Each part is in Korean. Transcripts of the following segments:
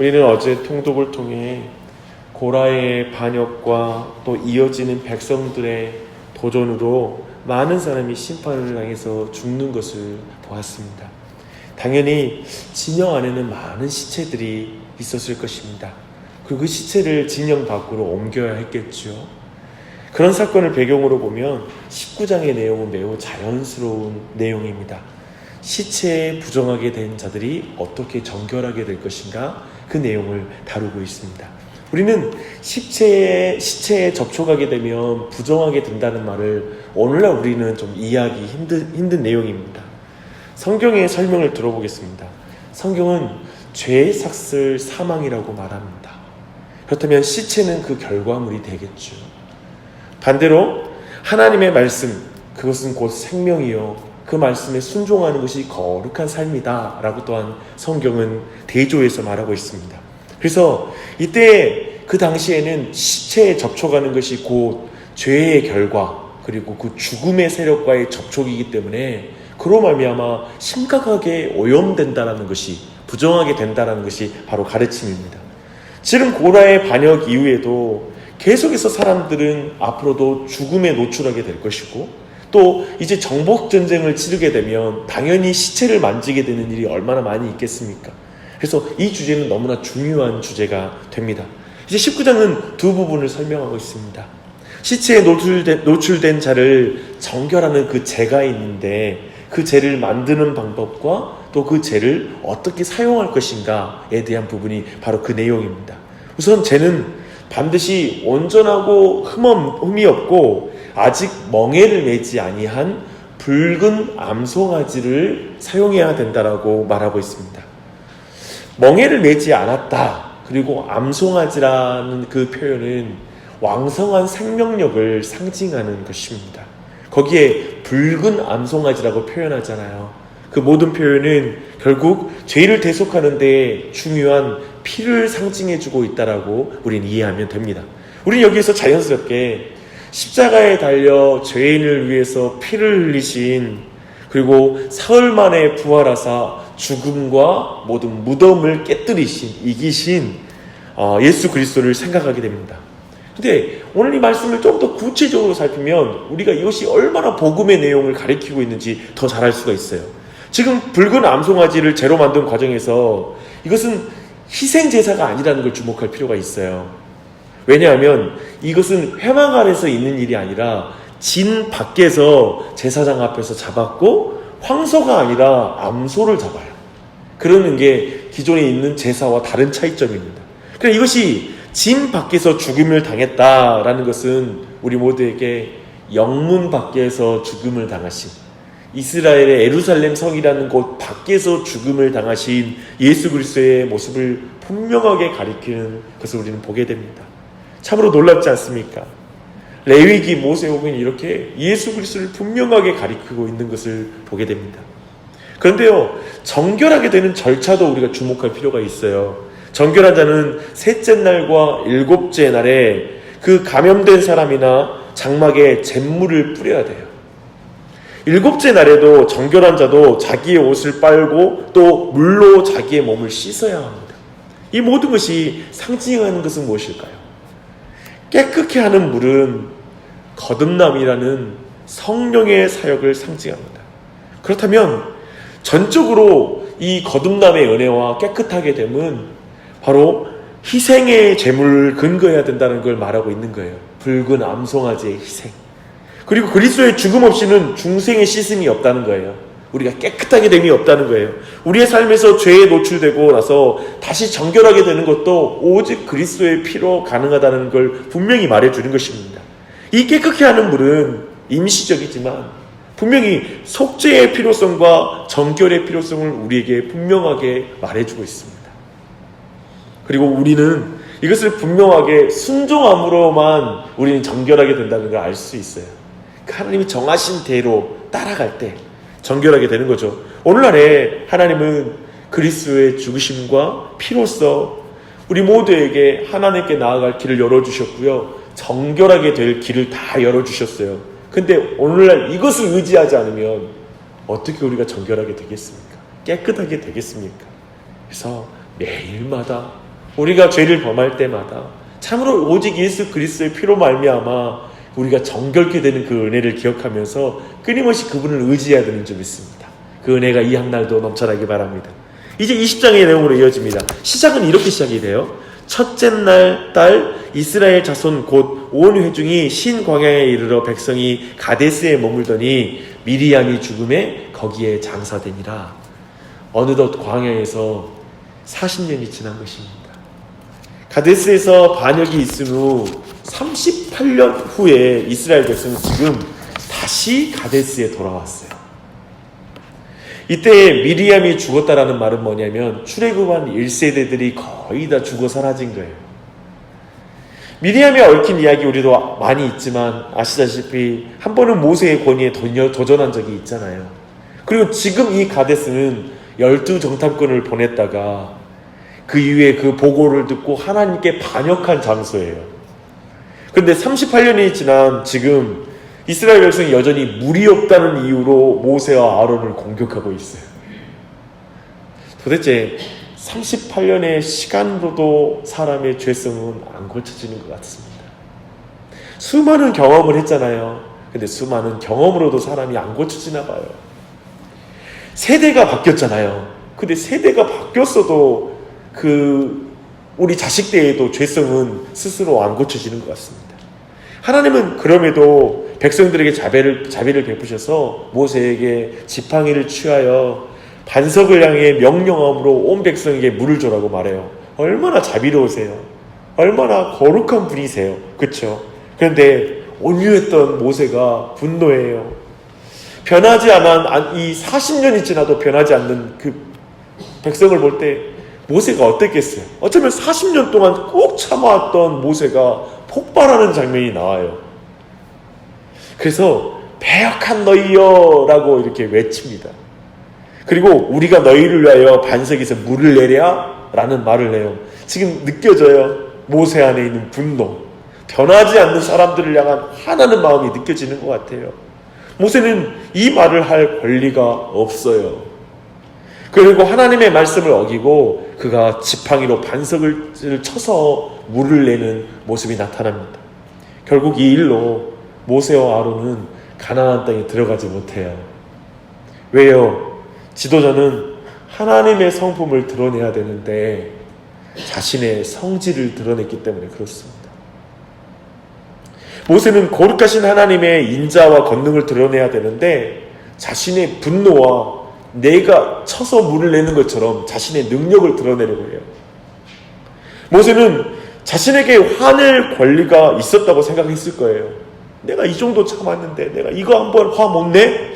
우리는 어제 통독을 통해 고라의 반역과 또 이어지는 백성들의 도전으로 많은 사람이 심판을 당해서 죽는 것을 보았습니다. 당연히 진영 안에는 많은 시체들이 있었을 것입니다. 그리고 그 시체를 진영 밖으로 옮겨야 했겠죠. 그런 사건을 배경으로 보면 19장의 내용은 매우 자연스러운 내용입니다. 시체에 부정하게 된 자들이 어떻게 정결하게 될 것인가, 그 내용을 다루고 있습니다. 우리는 시체에 접촉하게 되면 부정하게 된다는 말을 오늘날 우리는 좀 이해하기 힘든 내용입니다. 성경의 설명을 들어보겠습니다. 성경은 죄의 삭슬 사망이라고 말합니다. 그렇다면 시체는 그 결과물이 되겠죠. 반대로 하나님의 말씀, 그것은 곧 생명이요 그 말씀에 순종하는 것이 거룩한 삶이다 라고 또한 성경은 대조해서 말하고 있습니다. 그래서 이때 그 당시에는 시체에 접촉하는 것이 곧 죄의 결과, 그리고 그 죽음의 세력과의 접촉이기 때문에 그로 말미암아 심각하게 오염된다라는 것이, 부정하게 된다라는 것이 바로 가르침입니다. 지금 고라의 반역 이후에도 계속해서 사람들은 앞으로도 죽음에 노출하게 될 것이고, 또 이제 정복전쟁을 치르게 되면 당연히 시체를 만지게 되는 일이 얼마나 많이 있겠습니까? 그래서 이 주제는 너무나 중요한 주제가 됩니다. 이제 19장은 두 부분을 설명하고 있습니다. 시체에 노출된 자를 정결하는 그 제가 있는데, 그 제를 만드는 방법과 또 그 제를 어떻게 사용할 것인가에 대한 부분이 바로 그 내용입니다. 우선 제는 반드시 온전하고 흠이 없고 아직 멍에를 매지 아니한 붉은 암송아지를 사용해야 된다라고 말하고 있습니다. 멍에를 매지 않았다, 그리고 암송아지라는 그 표현은 왕성한 생명력을 상징하는 것입니다. 거기에 붉은 암송아지라고 표현하잖아요. 그 모든 표현은 결국 죄를 대속하는 데 중요한 피를 상징해주고 있다라고 우리는 이해하면 됩니다. 우리는 여기에서 자연스럽게 십자가에 달려 죄인을 위해서 피를 흘리신, 그리고 사흘 만에 부활하사 죽음과 모든 무덤을 깨뜨리신, 이기신 예수 그리스도를 생각하게 됩니다. 근데 오늘 이 말씀을 좀 더 구체적으로 살피면 우리가 이것이 얼마나 복음의 내용을 가리키고 있는지 더 잘 알 수가 있어요. 지금 붉은 암송아지를 제로 만든 과정에서 이것은 희생제사가 아니라는 걸 주목할 필요가 있어요. 왜냐하면 이것은 회막 안에서 있는 일이 아니라 진 밖에서 제사장 앞에서 잡았고, 황소가 아니라 암소를 잡아요. 그러는 게 기존에 있는 제사와 다른 차이점입니다. 그러니까 이것이 진 밖에서 죽음을 당했다라는 것은 우리 모두에게 영문 밖에서 죽음을 당하신, 이스라엘의 예루살렘 성이라는 곳 밖에서 죽음을 당하신 예수 그리스도의 모습을 분명하게 가리키는 것을 우리는 보게 됩니다. 참으로 놀랍지 않습니까? 레위기, 모세오경이 이렇게 예수 그리스도를 분명하게 가리키고 있는 것을 보게 됩니다. 그런데요, 정결하게 되는 절차도 우리가 주목할 필요가 있어요. 정결한 자는 셋째 날과 일곱째 날에 그 감염된 사람이나 장막에 잿물을 뿌려야 돼요. 일곱째 날에도 정결한 자도 자기의 옷을 빨고 또 물로 자기의 몸을 씻어야 합니다. 이 모든 것이 상징하는 것은 무엇일까요? 깨끗게 하는 물은 거듭남이라는 성령의 사역을 상징합니다. 그렇다면 전적으로 이 거듭남의 은혜와 깨끗하게 됨은 바로 희생의 제물을 근거해야 된다는 걸 말하고 있는 거예요. 붉은 암송아지의 희생, 그리고 그리스도의 죽음 없이는 중생의 씻음이 없다는 거예요. 우리가 깨끗하게 됨이 없다는 거예요. 우리의 삶에서 죄에 노출되고 나서 다시 정결하게 되는 것도 오직 그리스도의 피로 가능하다는 걸 분명히 말해주는 것입니다. 이 깨끗게 하는 물은 임시적이지만 분명히 속죄의 필요성과 정결의 필요성을 우리에게 분명하게 말해주고 있습니다. 그리고 우리는 이것을 분명하게 순종함으로만 우리는 정결하게 된다는 걸 알 수 있어요. 하나님이 정하신 대로 따라갈 때 정결하게 되는 거죠. 오늘날에 하나님은 그리스도의 죽으심과 피로써 우리 모두에게 하나님께 나아갈 길을 열어주셨고요, 정결하게 될 길을 다 열어주셨어요. 근데 오늘날 이것을 의지하지 않으면 어떻게 우리가 정결하게 되겠습니까? 깨끗하게 되겠습니까? 그래서 매일마다 우리가 죄를 범할 때마다 참으로 오직 예수 그리스도의 피로 말미암아 우리가 정결케 되는 그 은혜를 기억하면서 끊임없이 그분을 의지해야 되는 줄 믿습니다. 그 은혜가 이 한날도 넘쳐나기 바랍니다. 이제 20장의 내용으로 이어집니다. 시작은 이렇게 시작이 돼요. 첫째 날 딸 이스라엘 자손 곧 온 회중이 신 광야에 이르러 백성이 가데스에 머물더니 미리암이 죽음에 거기에 장사되니라. 어느덧 광야에서 40년이 지난 것입니다. 가데스에서 반역이 있은 후 38년 후에 이스라엘 백성은 지금 다시 가데스에 돌아왔어요. 이때 미리암이 죽었다라는 말은 뭐냐면 출애굽한 1세대들이 거의 다 죽어 사라진 거예요. 미리암에 얽힌 이야기 우리도 많이 있지만 아시다시피 한 번은 모세의 권위에 도전한 적이 있잖아요. 그리고 지금 이 가데스는 12정탐꾼을 보냈다가 그 이후에 그 보고를 듣고 하나님께 반역한 장소예요. 그런데 38년이 지난 지금 이스라엘 백성이 여전히 물이 없다는 이유로 모세와 아론을 공격하고 있어요. 도대체 38년의 시간으로도 사람의 죄성은 안 고쳐지는 것 같습니다. 수많은 경험을 했잖아요. 근데 수많은 경험으로도 사람이 안 고쳐지나 봐요. 세대가 바뀌었잖아요. 근데 세대가 바뀌었어도 우리 자식 때에도 죄성은 스스로 안 고쳐지는 것 같습니다. 하나님은 그럼에도 백성들에게 자비를 베푸셔서 모세에게 지팡이를 취하여 반석을 향해 명령함으로 온 백성에게 물을 주라고 말해요. 얼마나 자비로우세요. 얼마나 거룩한 분이세요. 그렇죠? 그런데 온유했던 모세가 분노해요. 변하지 않은 이 40년이 지나도 변하지 않는 그 백성을 볼 때 모세가 어땠겠어요? 어쩌면 40년 동안 꼭 참아왔던 모세가 폭발하는 장면이 나와요. 그래서 배역한 너희여 라고 이렇게 외칩니다. 그리고 우리가 너희를 위하여 반석에서 물을 내랴 라는 말을 해요. 지금 느껴져요. 모세 안에 있는 분노. 변하지 않는 사람들을 향한 화나는 마음이 느껴지는 것 같아요. 모세는 이 말을 할 권리가 없어요. 그리고 하나님의 말씀을 어기고 그가 지팡이로 반석을 쳐서 물을 내는 모습이 나타납니다. 결국 이 일로 모세와 아론은 가나안 땅에 들어가지 못해요. 왜요? 지도자는 하나님의 성품을 드러내야 되는데 자신의 성질을 드러냈기 때문에 그렇습니다. 모세는 거룩하신 하나님의 인자와 권능을 드러내야 되는데 자신의 분노와 내가 쳐서 물을 내는 것처럼 자신의 능력을 드러내려고 해요. 모세는 자신에게 화낼 권리가 있었다고 생각했을 거예요. 내가 이 정도 참았는데 내가 이거 한번 화 못 내?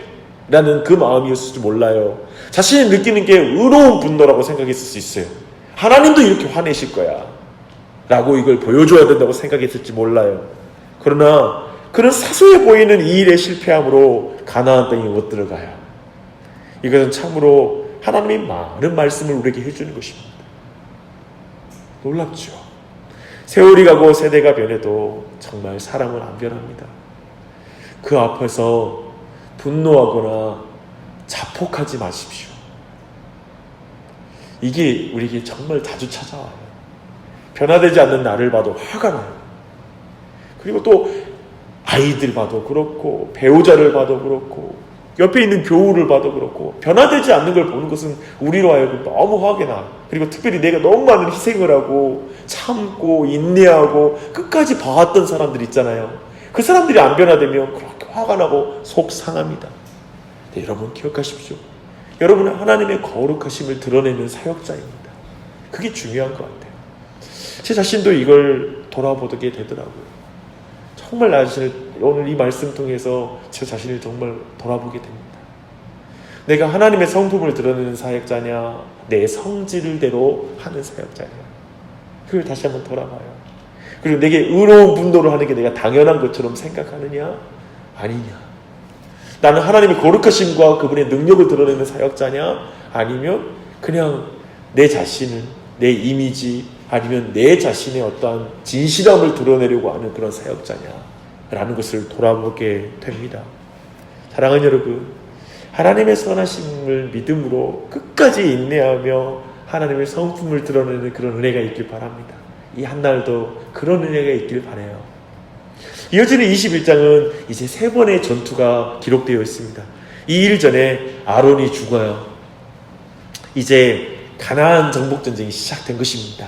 라는 그 마음이었을지 몰라요. 자신이 느끼는 게 의로운 분노라고 생각했을 수 있어요. 하나님도 이렇게 화내실 거야 라고 이걸 보여줘야 된다고 생각했을지 몰라요. 그러나 그런 사소해 보이는 이 일에 실패함으로 가나안 땅에 못 들어가요. 이것은 참으로 하나님이 많은 말씀을 우리에게 해주는 것입니다. 놀랍죠. 세월이 가고 세대가 변해도 정말 사람은 안 변합니다. 그 앞에서 분노하거나 자폭하지 마십시오. 이게 우리에게 정말 자주 찾아와요. 변화되지 않는 나를 봐도 화가 나요. 그리고 또 아이들 봐도 그렇고 배우자를 봐도 그렇고 옆에 있는 교우를 봐도 그렇고 변화되지 않는 걸 보는 것은 우리로 하여금 너무 화가 나요. 그리고 특별히 내가 너무 많은 희생을 하고 참고 인내하고 끝까지 봐왔던 사람들 있잖아요. 그 사람들이 안 변화되면 그렇게 화가 나고 속 상합니다. 네, 여러분 기억하십시오. 여러분은 하나님의 거룩하심을 드러내는 사역자입니다. 그게 중요한 것 같아요. 제 자신도 이걸 돌아보게 되더라고요. 정말 나 자신을 오늘 이 말씀 통해서 제 자신을 정말 돌아보게 됩니다. 내가 하나님의 성품을 드러내는 사역자냐, 내 성질대로 하는 사역자냐, 그걸 다시 한번 돌아봐요. 그리고 내게 의로운 분노를 하는 게 내가 당연한 것처럼 생각하느냐 아니냐, 나는 하나님의 거룩하심과 그분의 능력을 드러내는 사역자냐, 아니면 그냥 내 자신을, 내 이미지, 아니면 내 자신의 어떠한 진실함을 드러내려고 하는 그런 사역자냐라는 것을 돌아보게 됩니다. 사랑하는 여러분, 하나님의 선하심을 믿음으로 끝까지 인내하며 하나님의 성품을 드러내는 그런 은혜가 있길 바랍니다. 이 한날도 그런 은혜가 있길 바라요. 이어지는 21장은 이제 3번의 전투가 기록되어 있습니다. 이 일 전에 아론이 죽어요. 이제 가나안 정복전쟁이 시작된 것입니다.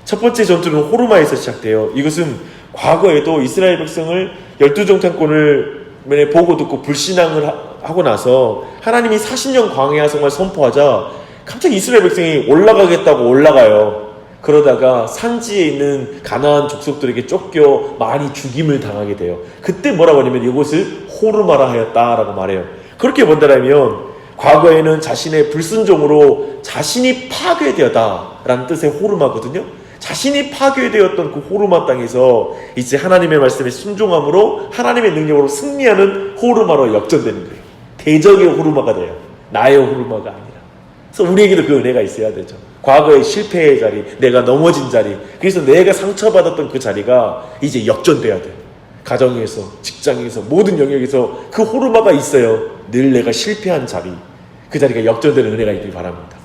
첫 번째 전투는 호르마에서 시작돼요. 이것은 과거에도 이스라엘 백성을 12정탐권을 보고 듣고 불신앙을 하고 나서 하나님이 40년 광야 생활 선포하자 갑자기 이스라엘 백성이 올라가겠다고 올라가요. 그러다가 산지에 있는 가나안 족속들에게 쫓겨 많이 죽임을 당하게 돼요. 그때 뭐라고 하냐면 이곳을 호르마라 하였다라고 말해요. 그렇게 본다면 과거에는 자신의 불순종으로 자신이 파괴되었다라는 뜻의 호르마거든요. 자신이 파괴되었던 그 호르마 땅에서 이제 하나님의 말씀에 순종함으로 하나님의 능력으로 승리하는 호르마로 역전되는 거예요. 대적의 호르마가 돼요. 나의 호르마가 아니라. 그래서 우리에게도 그 은혜가 있어야 되죠. 과거의 실패의 자리, 내가 넘어진 자리, 그래서 내가 상처받았던 그 자리가 이제 역전돼야 돼요. 가정에서, 직장에서, 모든 영역에서 그 호르마가 있어요. 늘 내가 실패한 자리, 그 자리가 역전되는 은혜가 있길 바랍니다.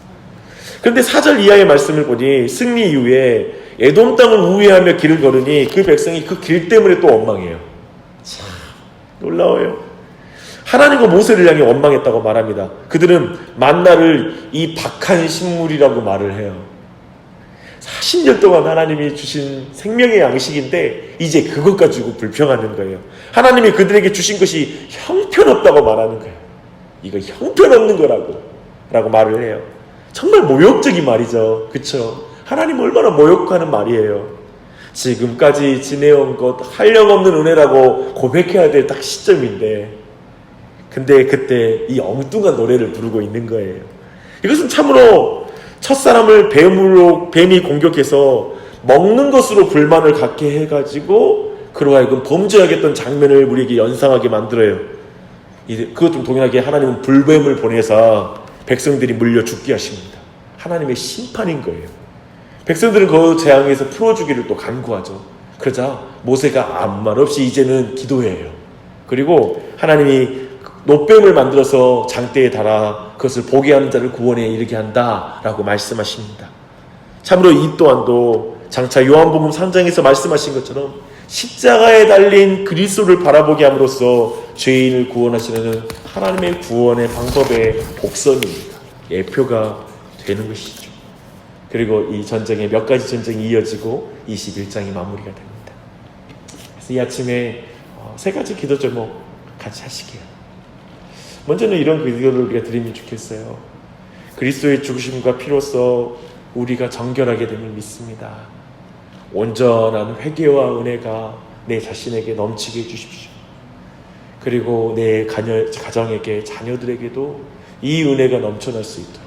그런데 4절 이하의 말씀을 보니 승리 이후에 에돔 땅을 우회하며 길을 걸으니 그 백성이 그 길 때문에 또 원망해요. 참 놀라워요. 하나님과 모세를 향해 원망했다고 말합니다. 그들은 만나를 이 박한 식물이라고 말을 해요. 40년 동안 하나님이 주신 생명의 양식인데 이제 그것 가지고 불평하는 거예요. 하나님이 그들에게 주신 것이 형편없다고 말하는 거예요. 이거 형편없는 라고 말을 해요. 정말 모욕적인 말이죠. 그쵸? 하나님 얼마나 모욕하는 말이에요. 지금까지 지내온 것 한량없는 은혜라고 고백해야 될 딱 시점인데 근데 그때 이 엉뚱한 노래를 부르고 있는 거예요. 이것은 참으로 첫사람을 뱀이 공격해서 먹는 것으로 불만을 갖게 해가지고 그로 하여금 범죄하겠다는 장면을 우리에게 연상하게 만들어요. 그것 좀 동일하게 하나님은 불뱀을 보내서 백성들이 물려 죽게 하십니다. 하나님의 심판인 거예요. 백성들은 그 재앙에서 풀어주기를 또 간구하죠. 그러자 모세가 아무 말 없이 이제는 기도해요. 그리고 하나님이 노뱀을 만들어서 장대에 달아 그것을 보게 하는 자를 구원에 이르게 한다라고 말씀하십니다. 참으로 이 또한도 장차 요한복음 3장에서 말씀하신 것처럼 십자가에 달린 그리스도를 바라보게 함으로써 죄인을 구원하시는 하나님의 구원의 방법의 복선입니다. 예표가 되는 것이죠. 그리고 이 전쟁에 몇 가지 전쟁이 이어지고 21장이 마무리가 됩니다. 그래서 이 아침에 3가지 기도 제목 같이 하시게요. 먼저는 이런 기도를 우리가 드리면 좋겠어요. 그리스도의 죽으심과 피로써 우리가 정결하게 됨을 믿습니다. 온전한 회개와 은혜가 내 자신에게 넘치게 해주십시오. 그리고 내 가정에게, 자녀들에게도 이 은혜가 넘쳐날 수 있도록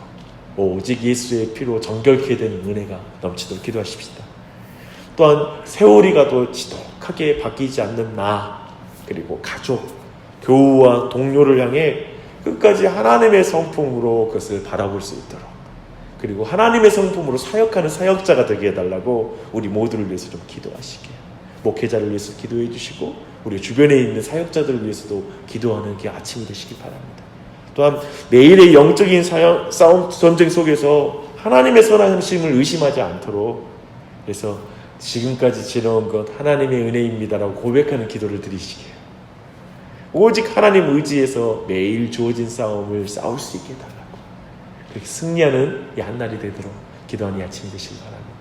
오직 예수의 피로 정결케 되는 은혜가 넘치도록 기도하십시다. 또한 세월이 가도 지독하게 바뀌지 않는 나, 그리고 가족, 교우와 동료를 향해 끝까지 하나님의 성품으로 그것을 바라볼 수 있도록, 그리고 하나님의 성품으로 사역하는 사역자가 되게 해달라고 우리 모두를 위해서 좀 기도하시게요. 목회자를 위해서 기도해 주시고 우리 주변에 있는 사역자들을 위해서도 기도하는 게 아침이 되시기 바랍니다. 또한 내일의 영적인 싸움 전쟁 속에서 하나님의 선하심을 의심하지 않도록, 그래서 지금까지 지내온 것 하나님의 은혜입니다라고 고백하는 기도를 드리시게요. 오직 하나님 의지에서 매일 주어진 싸움을 싸울 수 있게 해달라고, 그렇게 승리하는 이 한날이 되도록 기도하는 이 아침이 되시기 바랍니다.